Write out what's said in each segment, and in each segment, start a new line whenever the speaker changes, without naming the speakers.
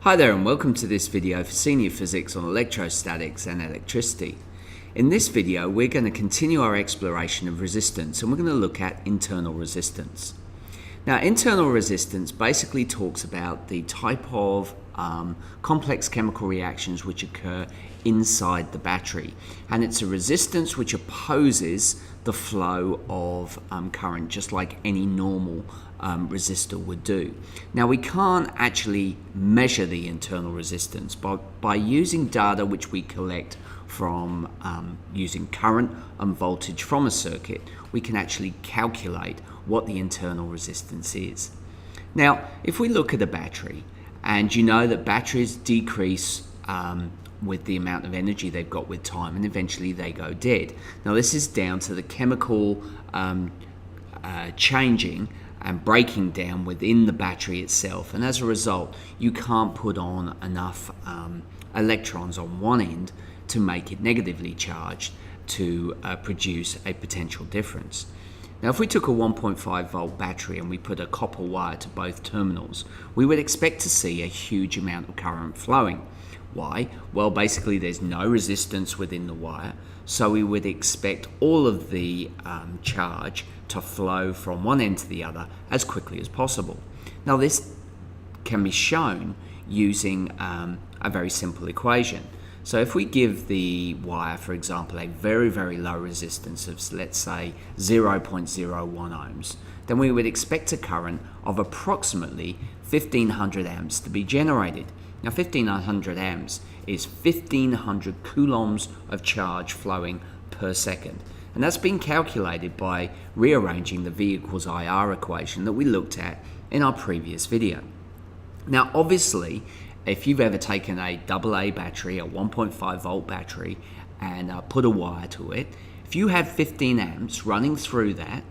Hi there and welcome to this video for Senior Physics on electrostatics and electricity. In this video we're going to continue our exploration of resistance and we're going to look at internal resistance. Now internal resistance basically talks about the type of complex chemical reactions which occur inside the battery, and it's a resistance which opposes the flow of current just like any normal resistor would do. Now we can't actually measure the internal resistance, but by using data which we collect from using current and voltage from a circuit, we can actually calculate what the internal resistance is. Now if we look at a battery, and you know that batteries decrease with the amount of energy they've got with time, and eventually they go dead. Now this is down to the chemical changing and breaking down within the battery itself, and as a result you can't put on enough electrons on one end to make it negatively charged to produce a potential difference. Now if we took a 1.5 volt battery and we put a copper wire to both terminals, we would expect to see a huge amount of current flowing. Why? Well, basically there's no resistance within the wire, so we would expect all of the charge to flow from one end to the other as quickly as possible. Now this can be shown using a very simple equation. So if we give the wire, for example, a very, very low resistance of, let's say, 0.01 ohms, then we would expect a current of approximately 1500 amps to be generated. Now 1500 amps is 1500 coulombs of charge flowing per second. And that's been calculated by rearranging the V equals IR equation that we looked at in our previous video. Now obviously, if you've ever taken a AA battery, a 1.5 volt battery, and put a wire to it, if you have 15 amps running through that,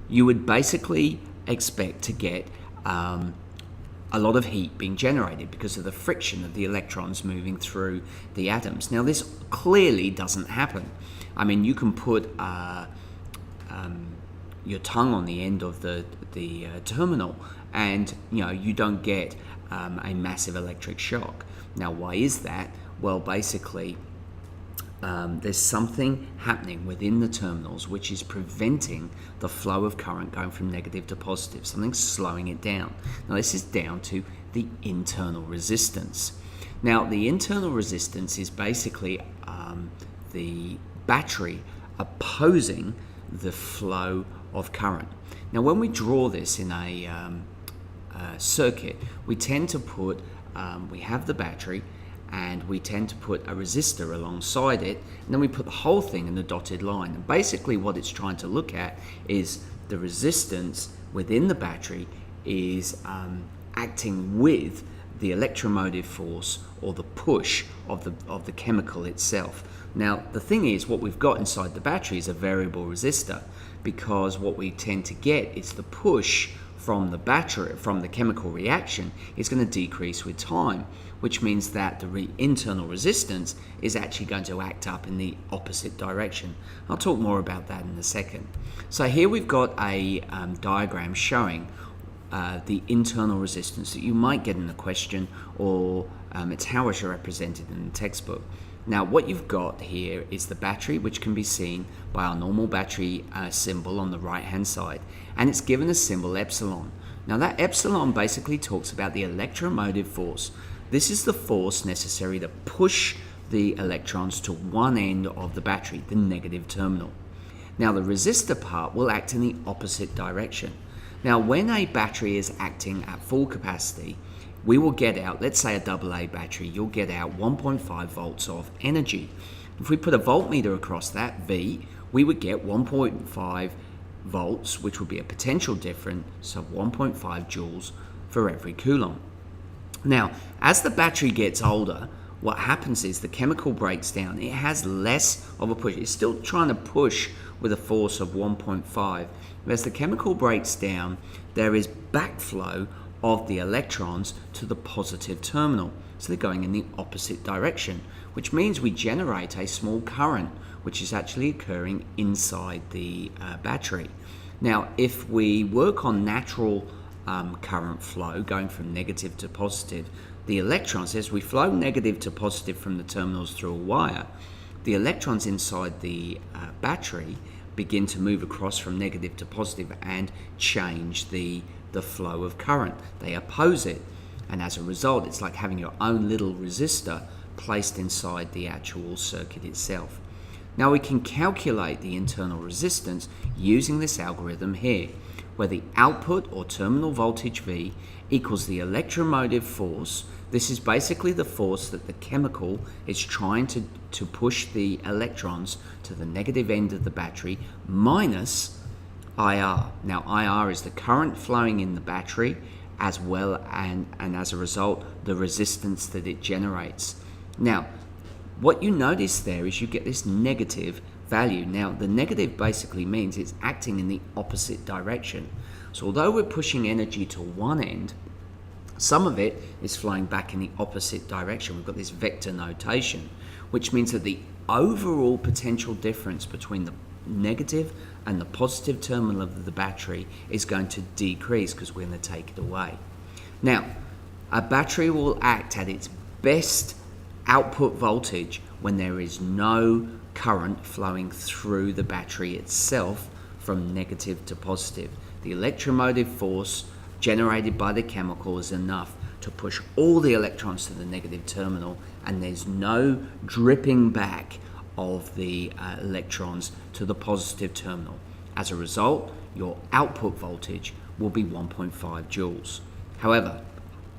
you would basically expect to get a lot of heat being generated because of the friction of the electrons moving through the atoms. Now this clearly doesn't happen. I mean, you can put your tongue on the end of the terminal, and you don't get a massive electric shock. Now why is that? Well, basically there's something happening within the terminals which is preventing the flow of current going from negative to positive. Something's slowing it down. Now this is down to the internal resistance. Now the internal resistance is basically the battery opposing the flow of current. Now when we draw this in a circuit, we tend to put, we have the battery and we tend to put a resistor alongside it, and then we put the whole thing in the dotted line. And basically what it's trying to look at is the resistance within the battery is acting with the electromotive force or the push of the chemical itself. Now the thing is, what we've got inside the battery is a variable resistor, because what we tend to get is the push from the battery, from the chemical reaction, is going to decrease with time, which means that the internal resistance is actually going to act up in the opposite direction. I'll talk more about that in a second. So here we've got a diagram showing the internal resistance that you might get in a question, or it's how it's represented in the textbook. Now what you've got here is the battery, which can be seen by our normal battery symbol on the right hand side, and it's given a symbol epsilon. Now that epsilon basically talks about the electromotive force. This is the force necessary to push the electrons to one end of the battery, the negative terminal. Now the resistor part will act in the opposite direction. Now when a battery is acting at full capacity, we will get out, let's say a AA battery, you'll get out 1.5 volts of energy. If we put a voltmeter across that, V, we would get 1.5 volts, which would be a potential difference of 1.5 joules for every coulomb. Now, as the battery gets older, what happens is the chemical breaks down. It has less of a push. It's still trying to push with a force of 1.5. But as the chemical breaks down, there is backflow of the electrons to the positive terminal. So they're going in the opposite direction, which means we generate a small current, which is actually occurring inside the battery. Now, if we work on natural current flow going from negative to positive, the electrons, as we flow negative to positive from the terminals through a wire, the electrons inside the battery begin to move across from negative to positive and change the flow of current. They oppose it, and as a result, it's like having your own little resistor placed inside the actual circuit itself. Now we can calculate the internal resistance using this algorithm here, where the output or terminal voltage V equals the electromotive force. This is basically the force that the chemical is trying to push the electrons to the negative end of the battery, minus IR. Now IR is the current flowing in the battery, as well and as a result the resistance that it generates. Now what you notice there is you get this negative value. Now the negative basically means it's acting in the opposite direction. So although we're pushing energy to one end, some of it is flowing back in the opposite direction. We've got this vector notation, which means that the overall potential difference between the negative and the positive terminal of the battery is going to decrease because we're going to take it away. Now, a battery will act at its best output voltage when there is no current flowing through the battery itself from negative to positive. The electromotive force generated by the chemical is enough to push all the electrons to the negative terminal, and there's no dripping back of the electrons to the positive terminal. As a result, your output voltage will be 1.5 joules. However,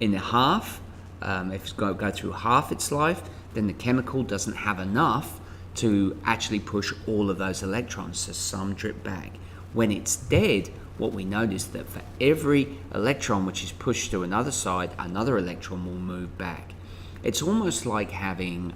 in a half, if it's going to go through half its life, then the chemical doesn't have enough to actually push all of those electrons, so some drip back. When it's dead, what we notice that for every electron which is pushed to another side, another electron will move back. It's almost like having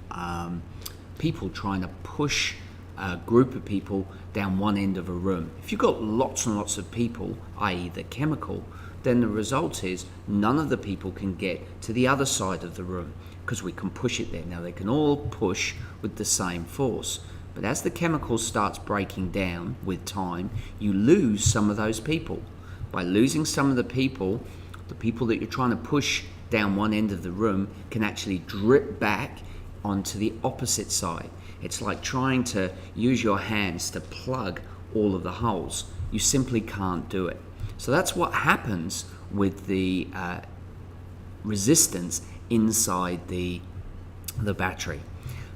people trying to push a group of people down one end of a room. If you've got lots and lots of people, i.e. the chemical, then the result is none of the people can get to the other side of the room because we can push it there. Now they can all push with the same force, but as the chemical starts breaking down with time, you lose some of those people. By losing some of the people that you're trying to push down one end of the room can actually drip back onto the opposite side. It's like trying to use your hands to plug all of the holes. You simply can't do it. So that's what happens with the resistance inside the battery.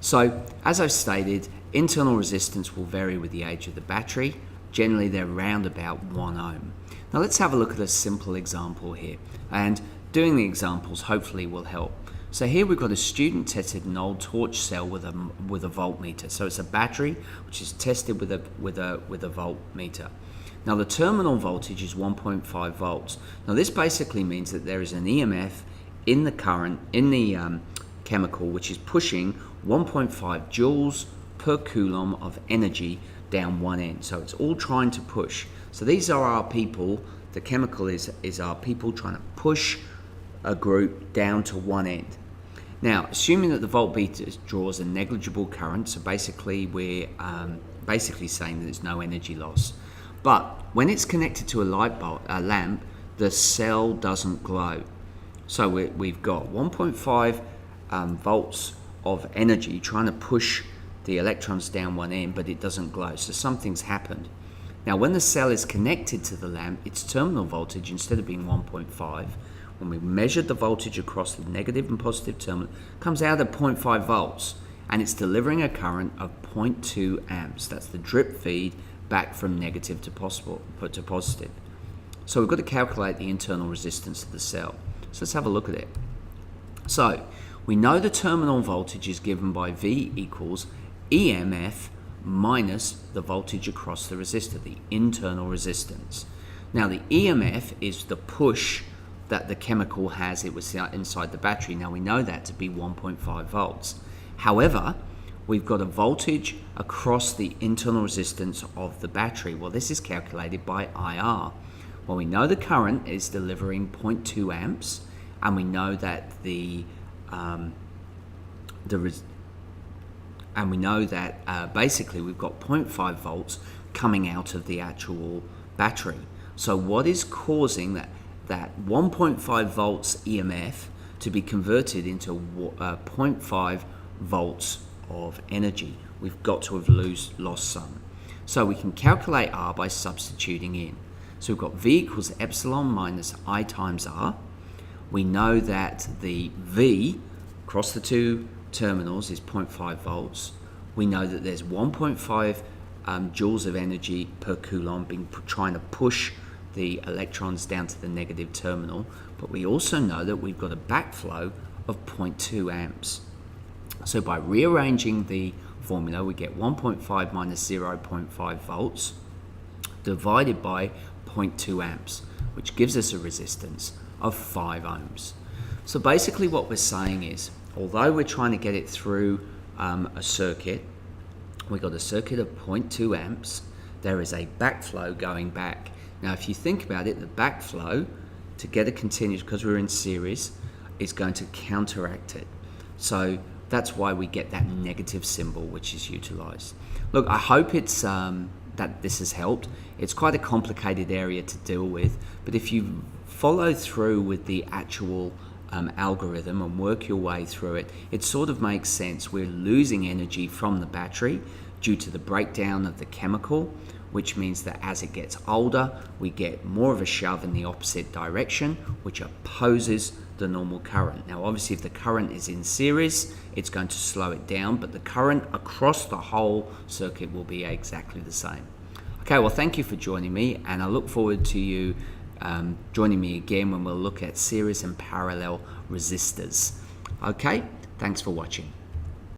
So as I've stated, internal resistance will vary with the age of the battery. Generally they're around about 1 ohm. Now let's have a look at a simple example here, and doing the examples hopefully will help. So here we've got a student tested an old torch cell with a voltmeter. So it's a battery which is tested with a voltmeter. Now the terminal voltage is 1.5 volts. Now this basically means that there is an EMF in the current, in the chemical, which is pushing 1.5 joules per coulomb of energy down one end. So it's all trying to push. So these are our people. The chemical is our people trying to push a group down to one end. Now, assuming that the voltmeter draws a negligible current, so basically we're basically saying that there's no energy loss. But when it's connected to a lamp, the cell doesn't glow. So we've got 1.5 volts of energy trying to push the electrons down one end, but it doesn't glow. So something's happened. Now, when the cell is connected to the lamp, its terminal voltage, instead of being 1.5, when we measured the voltage across the negative and positive terminal, comes out at 0.5 volts, and it's delivering a current of 0.2 amps. That's the drip feed back from negative to positive. So we've got to calculate the internal resistance of the cell. So let's have a look at it. So we know the terminal voltage is given by V equals EMF minus the voltage across the resistor, the internal resistance. Now the EMF is the push that the chemical has inside the battery. Now we know that to be 1.5 volts. However, we've got a voltage across the internal resistance of the battery. Well, this is calculated by IR. Well, we know the current is delivering 0.2 amps, and we know that basically we've got 0.5 volts coming out of the actual battery. So what is causing that 1.5 volts EMF to be converted into 0.5 volts of energy. We've got to have lost some. So we can calculate R by substituting in. So we've got V equals epsilon minus I times R. We know that the V across the two terminals is 0.5 volts. We know that there's 1.5 joules of energy per coulomb trying to push the electrons down to the negative terminal, but we also know that we've got a backflow of 0.2 amps. So by rearranging the formula, we get 1.5 minus 0.5 volts divided by 0.2 amps, which gives us a resistance of 5 ohms. So basically what we're saying is, although we're trying to get it through a circuit, we've got a circuit of 0.2 amps, there is a backflow going back. Now if you think about it, the backflow, to get a continuous, because we're in series, is going to counteract it. So that's why we get that negative symbol which is utilized. Look, I hope it's that this has helped. It's quite a complicated area to deal with, but if you follow through with the actual algorithm and work your way through it, it sort of makes sense. We're losing energy from the battery due to the breakdown of the chemical, which means that as it gets older, we get more of a shove in the opposite direction, which opposes the normal current. Now, obviously, if the current is in series, it's going to slow it down, but the current across the whole circuit will be exactly the same. Okay, well, thank you for joining me, and I look forward to you joining me again when we'll look at series and parallel resistors. Okay, thanks for watching.